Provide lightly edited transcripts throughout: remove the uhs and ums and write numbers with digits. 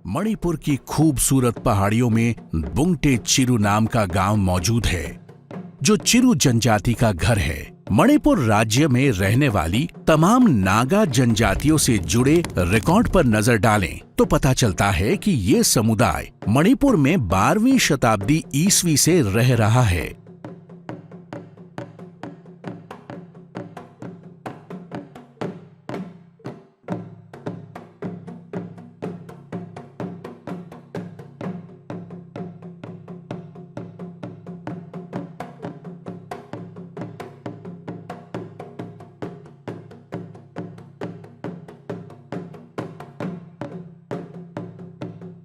मणिपुर की खूबसूरत पहाड़ियों में बुंगटे चिरू नाम का गांव मौजूद है, जो चिरू जनजाति का घर है। मणिपुर राज्य में रहने वाली तमाम नागा जनजातियों से जुड़े रिकॉर्ड पर नजर डालें तो पता चलता है कि ये समुदाय मणिपुर में 12वीं शताब्दी ईस्वी से रह रहा है।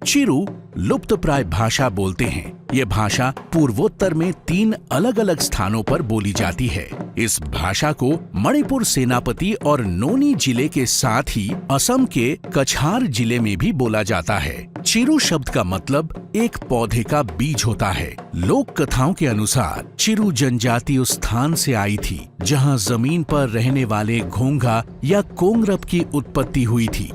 चिरू लुप्तप्राय भाषा बोलते हैं। ये भाषा पूर्वोत्तर में 3 अलग-अलग स्थानों पर बोली जाती है। इस भाषा को मणिपुर सेनापति और नोनी जिले के साथ ही असम के कछार जिले में भी बोला जाता है। चिरू शब्द का मतलब एक पौधे का बीज होता है। लोक कथाओं के अनुसार चिरू जनजाति उस स्थान से आई थी जहां जमीन पर रहने वाले घोंघा या कोंगरप की उत्पत्ति हुई थी।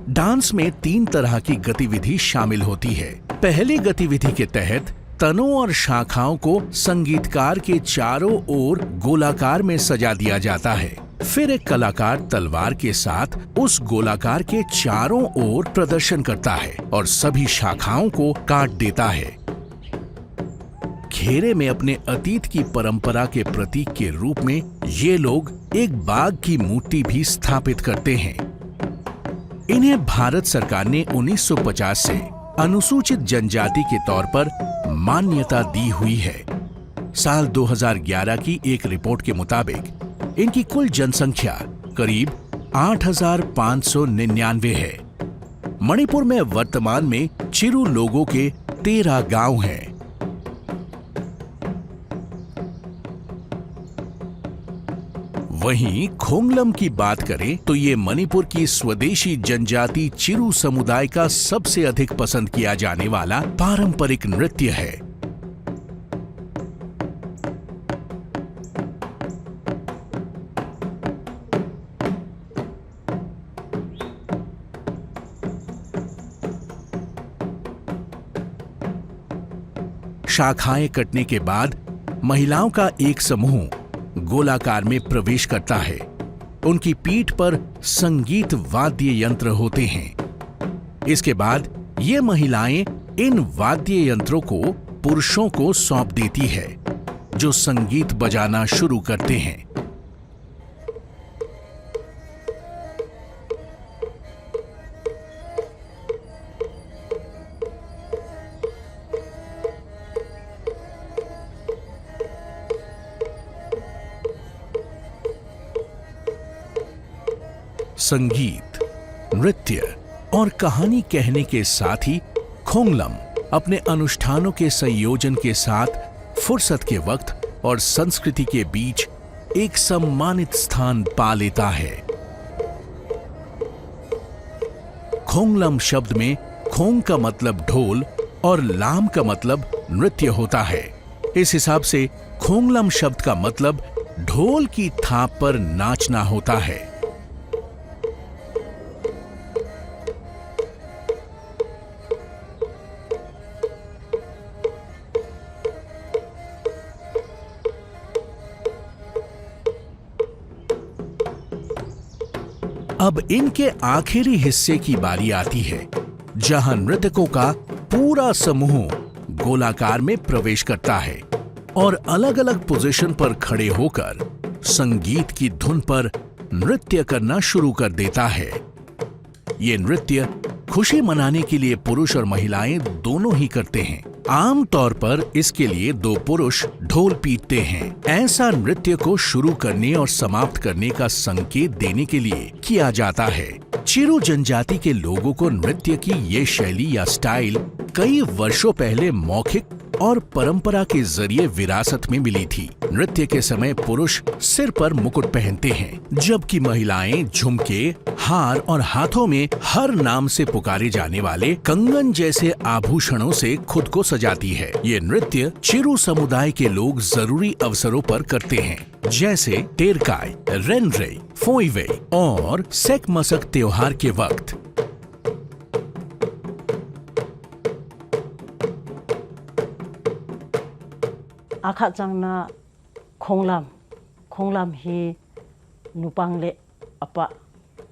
डांस में 3 तरह की गतिविधि शामिल होती है। पहली गतिविधि के तहत तनों और शाखाओं को संगीतकार के चारों ओर गोलाकार में सजा दिया जाता है। फिर एक कलाकार तलवार के साथ उस गोलाकार के चारों ओर प्रदर्शन करता है और सभी शाखाओं को काट देता है। घेरे में अपने अतीत की परंपरा के प्रतीक के रूप में ये लोग एक बाघ की मूर्ति भी स्थापित करते हैं। इन्हें भारत सरकार ने 1950 से अनुसूचित जनजाति के तौर पर मान्यता दी हुई है। साल 2011 की एक रिपोर्ट के मुताबिक इनकी कुल जनसंख्या करीब 8,599 है। मणिपुर में वर्तमान में चिरू लोगों के 13 गांव हैं। वहीं खोंगलम की बात करें तो ये मणिपुर की स्वदेशी जनजाति चिरू समुदाय का सबसे अधिक पसंद किया जाने वाला पारंपरिक नृत्य है। शाखाएं कटने के बाद महिलाओं का एक समूह गोलाकार में प्रवेश करता है। उनकी पीठ पर संगीत वाद्य यंत्र होते हैं। इसके बाद ये महिलाएं इन वाद्य यंत्रों को पुरुषों को सौंप देती है, जो संगीत बजाना शुरू करते हैं। संगीत, नृत्य और कहानी कहने के साथ ही खोंगलम अपने अनुष्ठानों के संयोजन के साथ फुर्सत के वक्त और संस्कृति के बीच एक सम्मानित स्थान पा लेता है। खोंगलम शब्द में खोंग का मतलब ढोल और लाम का मतलब नृत्य होता है। इस हिसाब से खोंगलम शब्द का मतलब ढोल की थाप पर नाचना होता है। अब इनके आखिरी हिस्से की बारी आती है, जहां नृत्यकों का पूरा समूह गोलाकार में प्रवेश करता है और अलग अलग पोजीशन पर खड़े होकर संगीत की धुन पर नृत्य करना शुरू कर देता है। ये नृत्य खुशी मनाने के लिए पुरुष और महिलाएं दोनों ही करते हैं। आम तौर पर इसके लिए 2 पुरुष ढोल पीटते हैं। ऐसा नृत्य को शुरू करने और समाप्त करने का संकेत देने के लिए किया जाता है। चिरू जनजाति के लोगों को नृत्य की ये शैली या स्टाइल कई वर्षों पहले मौखिक और परंपरा के जरिए विरासत में मिली थी। नृत्य के समय पुरुष सिर पर मुकुट पहनते हैं, जबकि महिलाएं झुमके, हार और हाथों में हर नाम से पुकारे जाने वाले कंगन जैसे आभूषणों से खुद को सजाती है। ये नृत्य चिरू समुदाय के लोग जरूरी अवसरों पर करते हैं, जैसे टेरकाय, रेनरे, फोइवे और सेकमसक त्योहार के वक्त। आखा जांगना खोंगलाम ही नुपांगले अपा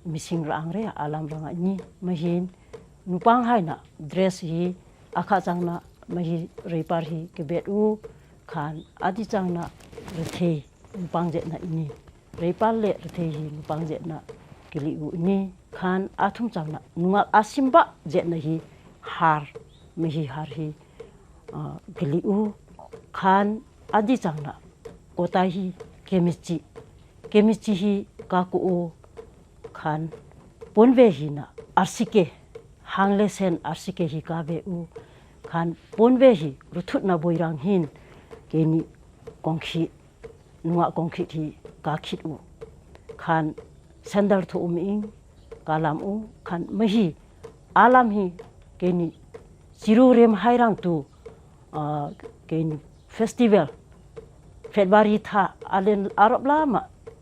मिसिंग रांगरे आलाम रंगा नि महिन नुपांग हाइना ड्रेस ही आखा जांगना मही रेपार ही के बेटू खान आदि जांगना रथे नुपांग जेना इनी रेपाल ले रथे ही नुपांग जेना किलिउ इनी खान आथुम जांगना नुआ आसिम्बा जेना ही हार मही हार ही किलिउ खान आदि जांगना कोताई ही केमिची ही काकुओ खान पोनवे ही ना आरसिके हांगले सेन आरसिके ही काबे उ खान पोनवे ही रुथुत ना बोइरांग हिन केनी कोंखी नुआ कोंखी ही काखित उ खान सेंदर थो उमिंग कालाम उ खान मही आलाम ही केनी चिरू रेम हाइरांग तु केनी फेस्टिवल फेब्रुआरी था आलेन आरब लामा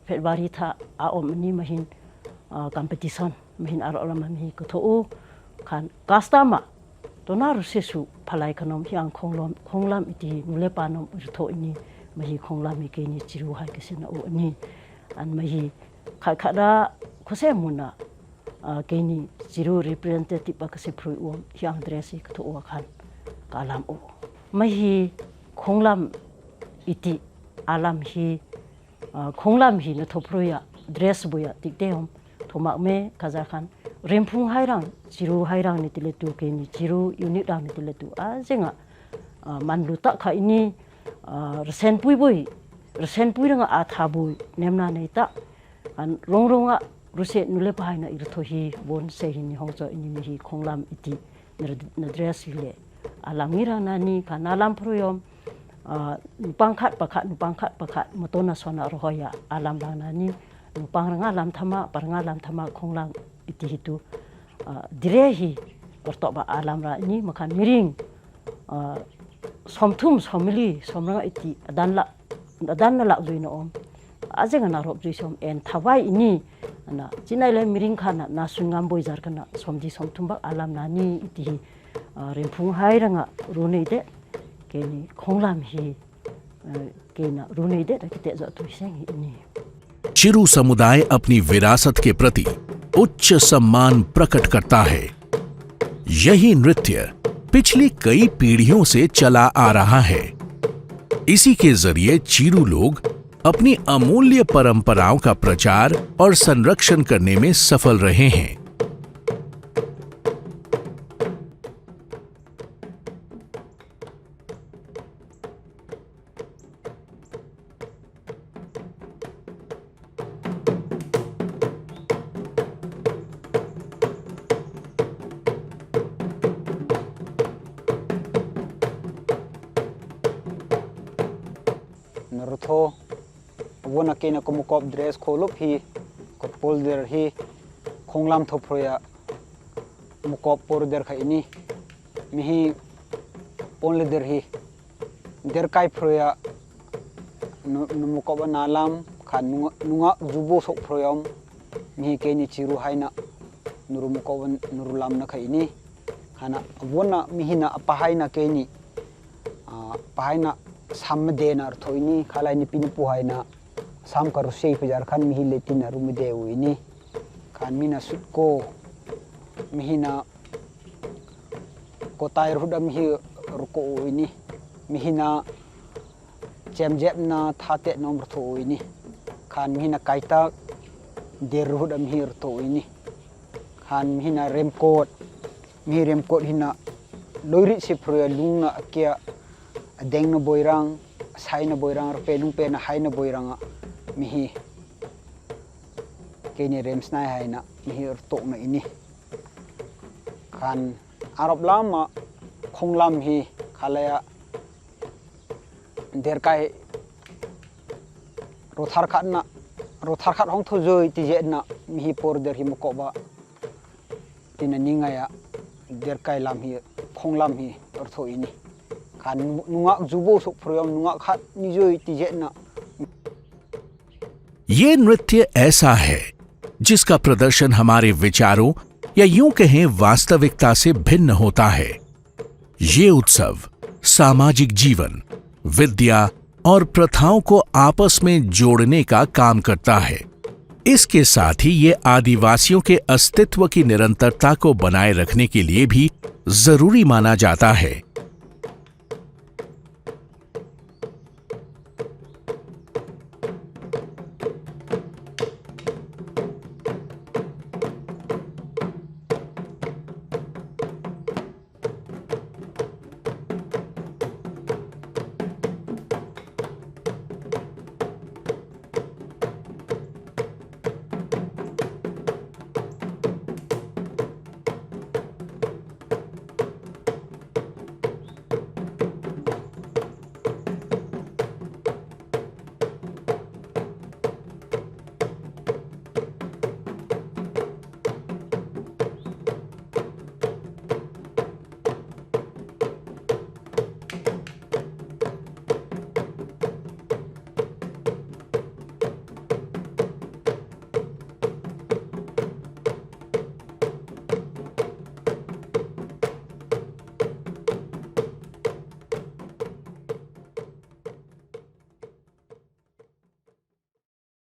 फेब्रुआरी था आom ni mahin competition mahin arab lama mi kotho khan kastama tonaru sesu phalai khanom hiang khonglam iti nulepanom urtho ini mahi khonglam mi ke ni chiru hai kesena o ni an mahi khada khose muna ke ni chiru representative ba kase phrui o hiang dress kotho khan kalam o mahi khonglam iti alam hi khonglam hi na thoproya dress boya tikteom thomak me kaza khan remphung hairang chiru hairang ni tiletu ke ni chiru unit rang ni tiletu a jenga manlu ta kha ini resen pui ranga a thabu nemna nei ta an ronga ruse nule pai na irtho hi bon se hi ni hongcho ini mi hi khonglam iti na dress hi le alangira na ni kanalam proyom nupangkhat pakhat motona sona roya alam lana ni nupangranga lam thama paranga lam thama khonglang iti hitu direhi ortoba alam ra ni makhan miring somthum somili somranga iti adan la duina om ajenga na rob juisom en thawai ini na chinai le miring khana na sungam boijar kana somdi somthumba alam nani iti remphung hairanga runei de केनी खोंगलाम ही केना रुने दे रखते जो तो सेंग इनी चिरू समुदाय अपनी विरासत के प्रति उच्च सम्मान प्रकट करता है। यही नृत्य पिछली कई पीढ़ियों से चला आ रहा है। इसी के जरिए चिरू लोग अपनी अमूल्य परंपराओं का प्रचार और संरक्षण करने में सफल रहे हैं। Narutho wona kena komukop dress kholup hi kopol der hi khonglam thoproya mukop por der kha ini mihi only der hi der kai proya mukop nalam khan nunga jubo sok proyam mihi keni chiru haina nuru mukop nurulam na kha ini khana wona mihi na apahaina keni pahaina samdena arthoini khalai ni pin puhaina sam karu sei pujar khan mihi letina rumide uini khan mina sutko mihina kotai ruda mihi ruko uini mihina chemjep na thate nom rtho uini khan mihina kaita der ruda mihi rtho uini khan mihina remcoat mihi remcoat hina loiri sipruya lunga akia deng na boirang sai na boirang pe lung pe na hai na boirang mihi keni rems nai hai na mihi tok na ini khan arab lama khonglam hi khalaya derkai rothar khat hong tho joi ti je na mi por der hi moko ba tina ninga ya derkai lam hi khong lam hi tor tho ini kan nunga jubo sok proyam nunga khat ni joi ti je na ये नृत्य ऐसा है जिसका प्रदर्शन हमारे विचारों या यूं कहें वास्तविकता से भिन्न होता है। ये उत्सव सामाजिक जीवन, विद्या और प्रथाओं को आपस में जोड़ने का काम करता है। इसके साथ ही ये आदिवासियों के अस्तित्व की निरंतरता को बनाए रखने के लिए भी जरूरी माना जाता है।